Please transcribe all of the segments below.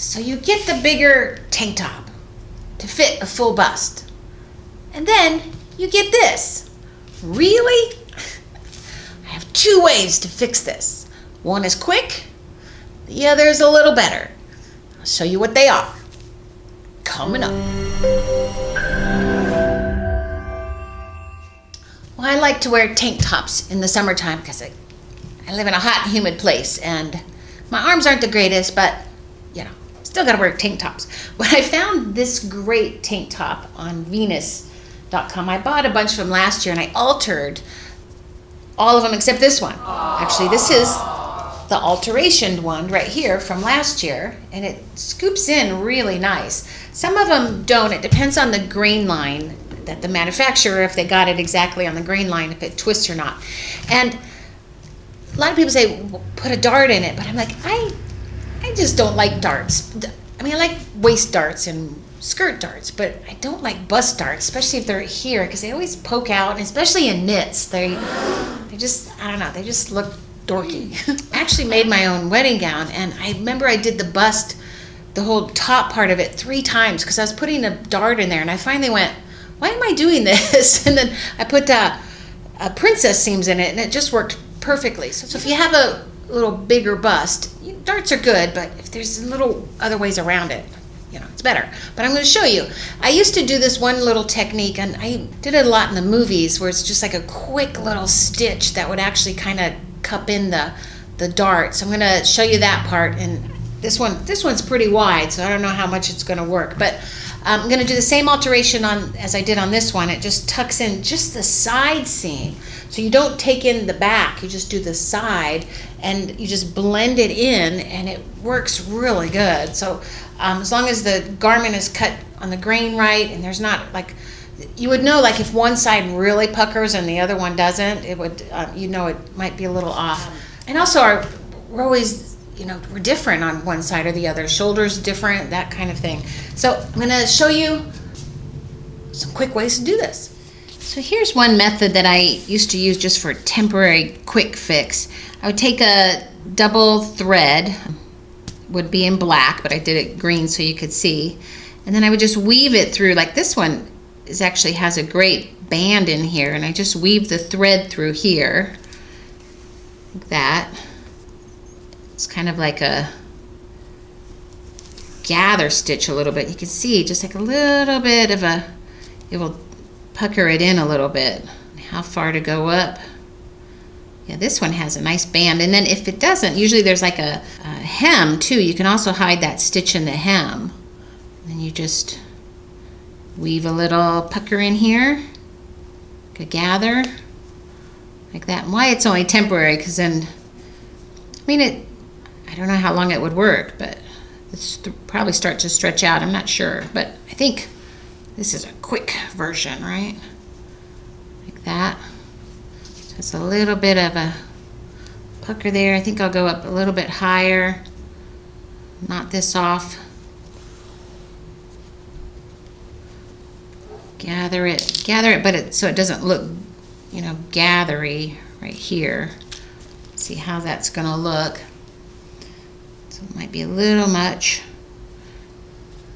So you get the bigger tank top to fit a full bust. And then you get this. Really? I have two ways to fix this. One is quick, the other is a little better. I'll show you what they are. Coming up. Well, I like to wear tank tops in the summertime because I live in a hot and humid place and my arms aren't the greatest, but you know, still gotta wear tank tops. When I found this great tank top on Venus.com, I bought a bunch of them last year and I altered all of them except this one. Actually, this is the Alteration one right here from last year, and it scoops in really nice. Some of them don't. It depends on the grain line that the manufacturer, if they got it exactly on the grain line, if it twists or not. And a lot of people say, well, put a dart in it, but I'm like, I just don't like darts. I mean, I like waist darts and skirt darts, but I don't like bust darts, especially if they're here, because they always poke out, and especially in knits. They just, I don't know, they just look dorky. I actually made my own wedding gown, and I remember I did the bust, the whole top part of it 3 times, because I was putting a dart in there, and I finally went, why am I doing this? And then I put a princess seams in it, and it just worked perfectly. So if you have a little bigger bust, darts are good, but if there's little other ways around it, you know, it's better. But I'm going to show you. I used to do this one little technique, and I did it a lot in the movies, where it's just like a quick little stitch that would actually kind of cup in the dart. So I'm going to show you that part, and this one's pretty wide, so I don't know how much it's going to work, but I'm going to do the same alteration as I did on this one. It just tucks in just the side seam, so you don't take in the back, you just do the side, and you just blend it in, and it works really good. So as long as the garment is cut on the grain right, and there's not like, you would know, like if one side really puckers and the other one doesn't, it would, you know, it might be a little off. And also we're always, you know, we're different on one side or the other. Shoulders different, that kind of thing. So I'm going to show you some quick ways to do this. So here's one method that I used to use just for a temporary quick fix. I would take a double thread, would be in black, but I did it green so you could see. And then I would just weave it through, like this one actually has a great band in here, and I just weave the thread through here, like that. It's kind of like a gather stitch a little bit. You can see just like a little bit of a, it will pucker it in a little bit. How far to go up? Yeah, this one has a nice band, and then if it doesn't, usually there's like a hem too. You can also hide that stitch in the hem. And you just weave a little pucker in here, like a gather, like that. And why it's only temporary, because then, I mean, I don't know how long it would work, but it's probably start to stretch out. I'm not sure, but I think this is a quick version, right? Like that. Just a little bit of a pucker there. I think I'll go up a little bit higher. Knot this off. Gather it, but so it doesn't look, you know, gathery right here. See how that's gonna look. So it might be a little much.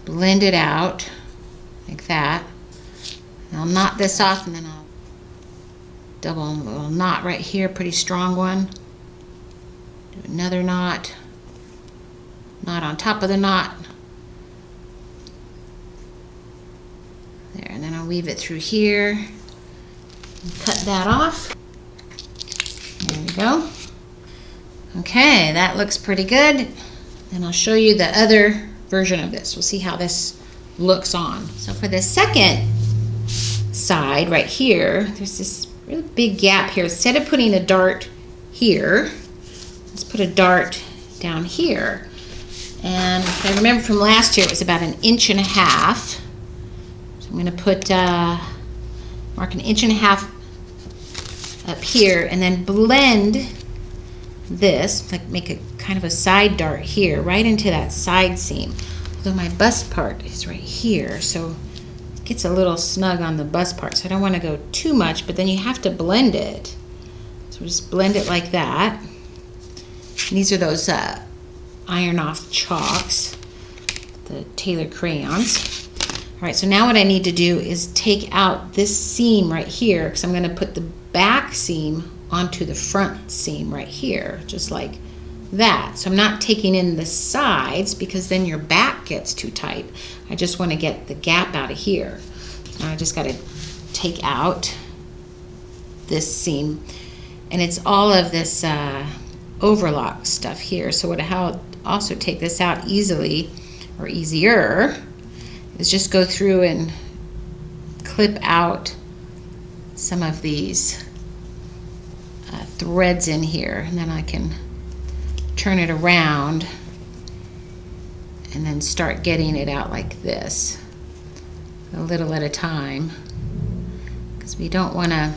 Blend it out like that. And I'll knot this off, and then I'll double a little knot right here, pretty strong one. Do another knot on top of the knot. There, and then I'll weave it through here and cut that off. There we go. Okay, that looks pretty good. And I'll show you the other version of this. We'll see how this looks on. So for the second side right here, there's this really big gap here. Instead of putting a dart here, let's put a dart down here. And if I remember from last year, it was about 1.5 inches. So I'm going to put, mark 1.5 inches up here, and then blend this, like make a kind of a side dart here, right into that side seam. Although my bust part is right here, so it gets a little snug on the bust part, so I don't want to go too much, but then you have to blend it. So just blend it like that. And these are those iron off chalks. Taylor crayons. All right, so now what I need to do is take out this seam right here, because I'm going to put the back seam onto the front seam right here, just like that. So I'm not taking in the sides because then your back gets too tight. I just want to get the gap out of here. Now I just got to take out this seam, and it's all of this overlock stuff here. So how I'll also take this out easily, or easier, is just go through and clip out some of these threads in here, and then I can turn it around and then start getting it out like this, a little at a time, because we don't want to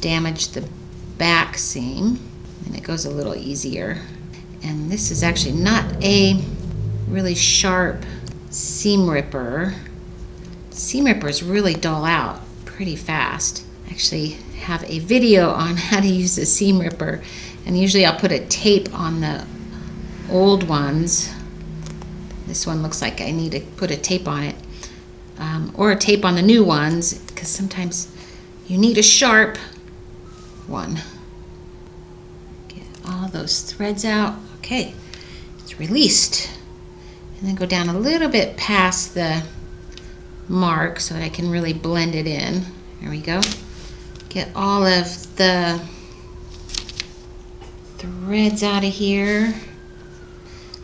damage the back seam, and it goes a little easier. And this is actually not a really sharp seam ripper. Seam rippers really dull out pretty fast. I actually have a video on how to use a seam ripper, and usually I'll put a tape on the old ones. This one looks like I need to put a tape on it, or a tape on the new ones, because sometimes you need a sharp one. Get all those threads out. Okay, it's released. And then go down a little bit past the mark so that I can really blend it in. There we go. Get all of the threads out of here,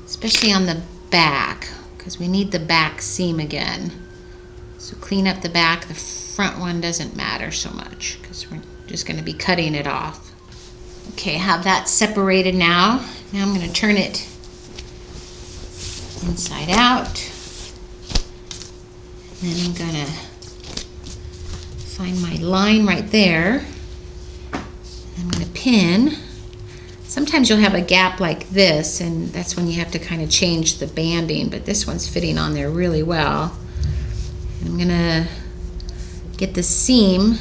especially on the back, because we need the back seam again. So clean up the back. The front one doesn't matter so much because we're just going to be cutting it off. Okay, I have that separated now. Now I'm going to turn it inside out, and then I'm gonna find my line right there. I'm gonna pin. Sometimes you'll have a gap like this, and that's when you have to kind of change the banding, but this one's fitting on there really well. And I'm gonna get the seam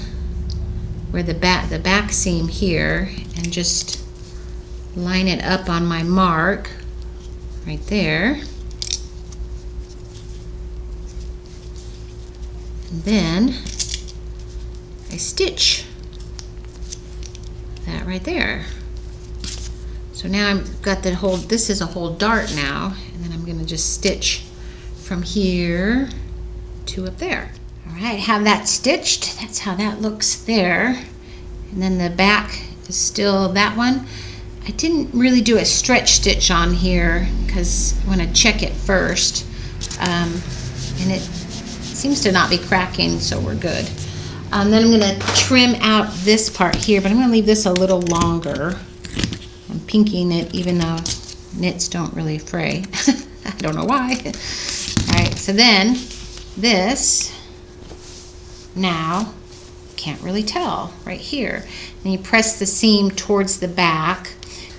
where the back seam here, and just line it up on my mark right there. And then I stitch that right there. So now I've got the whole, this is a whole dart now, and then I'm going to just stitch from here to up there. All right, have that stitched. That's how that looks there. And then the back is still that one. I didn't really do a stretch stitch on here because I want to check it first. And it seems to not be cracking, so we're good. Then I'm going to trim out this part here, but I'm going to leave this a little longer. I'm pinking it even though knits don't really fray. I don't know why. All right, so then this, now, can't really tell right here. And you press the seam towards the back,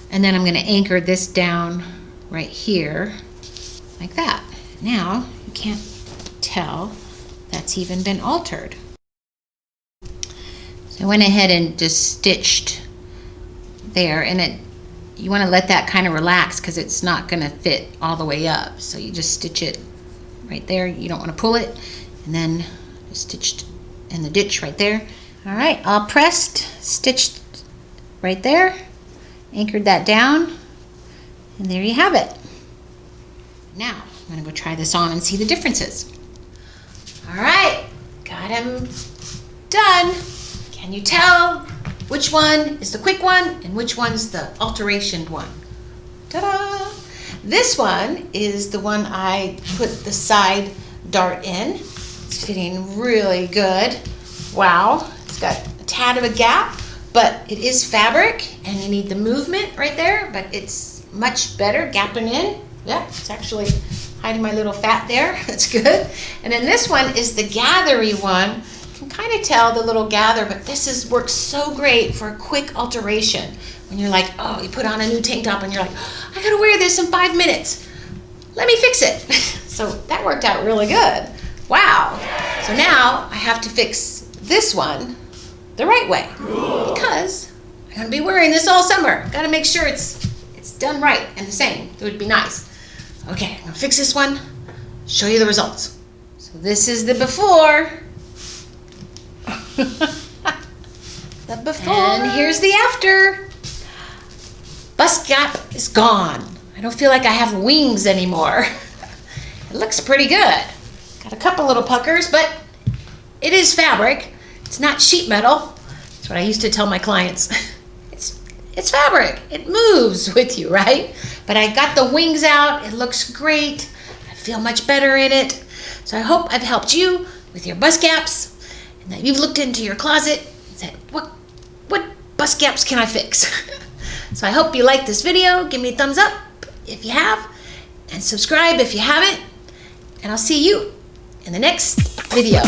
and then I'm going to anchor this down right here, like that. Now, you can't tell that's even been altered. So I went ahead and just stitched there, and you want to let that kind of relax because it's not going to fit all the way up. So you just stitch it right there. You don't want to pull it, and then just stitched in the ditch right there. All right, all pressed, stitched right there, anchored that down, and there you have it. Now I'm going to go try this on and see the differences. All right, got him done. Can you tell which one is the quick one and which one's the alteration one? Ta-da! This one is the one I put the side dart in. It's fitting really good. Wow, it's got a tad of a gap, but it is fabric and you need the movement right there, but it's much better gapping in. Yeah, it's actually hiding my little fat there. That's good. And then this one is the gathery one. You can kind of tell the little gather, but this works so great for a quick alteration. When you're like, oh, you put on a new tank top and you're like, I gotta wear this in 5 minutes. Let me fix it. So that worked out really good. Wow. So now I have to fix this one the right way because I'm gonna be wearing this all summer. Gotta make sure it's done right and the same. It would be nice. Okay, I'm gonna fix this one show you the results. So this is the before. The before. And here's the after. Bust gap is gone. I don't feel like I have wings anymore. It looks pretty good. Got a couple little puckers, but it is fabric. It's not sheet metal. That's what I used to tell my clients. It's fabric. It moves with you, right? But I got the wings out. It looks great. I feel much better in it. So I hope I've helped you with your bust gaps and that you've looked into your closet and said, what bust gaps can I fix? So I hope you like this video. Give me a thumbs up if you have, and subscribe if you haven't. And I'll see you in the next video.